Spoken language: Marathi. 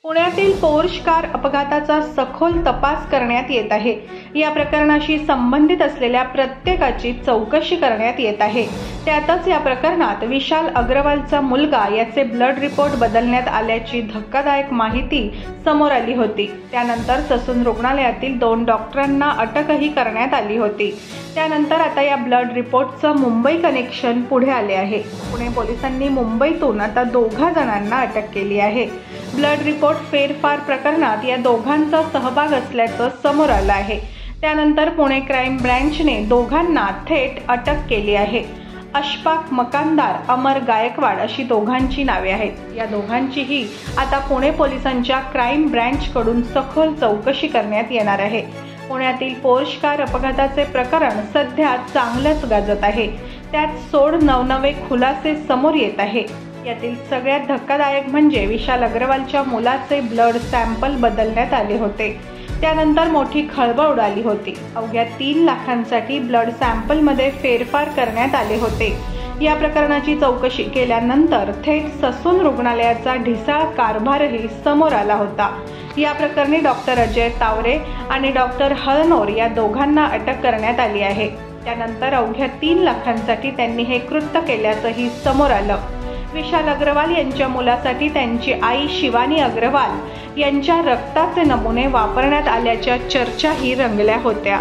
पुण्यातील पोर्श कार अपघाताचा सखोल तपास करण्यात येत आहे। या प्रकरणाशी संबंधित असलेल्या प्रत्येकाची चौकशी करण्यात येत आहे। त्यातच या प्रकरणात विशाल अग्रवालचा मुलगा याचे ब्लड रिपोर्ट बदलण्यात आल्याची धक्कादायक माहिती समोर आली होती। त्यानंतर ससून रुग्णालयातील 2 डॉक्टरांना अटकही करण्यात आली होती। त्यानंतर आता या ब्लड रिपोर्टचं मुंबई कनेक्शन पुढे आले आहे। पुणे पोलिसांनी मुंबईतून आता 2 जणांना अटक केली आहे। ब्लड रिपोर्ट फेरफार प्रकरणात या दोघांचा सहभाग असल्याचं समोर आलं आहे। त्यानंतर पुणे क्राईम ब्रँचने दोघांना थेट अटक केली आहे। अशफाक मकानदार, अमर गायकवाड अशी दोघांची नावे आहेत। या दोघांचीही आता पुणे पोलिसांच्या क्राईम ब्रँचकडून सखोल चौकशी करण्यात येणार आहे। पुण्यातील पोर्श कार अपघाताचे प्रकरण सध्या चांगलंच गाजत आहे। त्यात सोड नवनवे खुलासे समोर येत आहे। यातील सगळ्यात धक्कादायक म्हणजे विशाल अग्रवालच्या मुलाचे ब्लड सॅम्पल बदलण्यात आले होते। त्यानंतर मोठी खळबळ उडाली होती। अवघ्या 3 लाखांसाठी ब्लड सॅम्पलमध्ये फेरफार करण्यात आले होते। या प्रकरणाची चौकशी केल्यानंतर थेट ससून रुग्णालयाचा ढिसाळ कारभारही समोर आला होता। या प्रकरणी डॉक्टर अजय तावरे आणि डॉक्टर हळनोर या दोघांना अटक करण्यात आली आहे। त्यानंतर अवघ्या 3 लाखांसाठी त्यांनी हे कृत्य केल्याचंही समोर आलं। विशाल अग्रवाल यांच्या मुलासाठी त्यांची आई शिवानी अग्रवाल यांच्या रक्ताचे नमुने वापरण्यात आल्याच्या चर्चाही रंगल्या होत्या।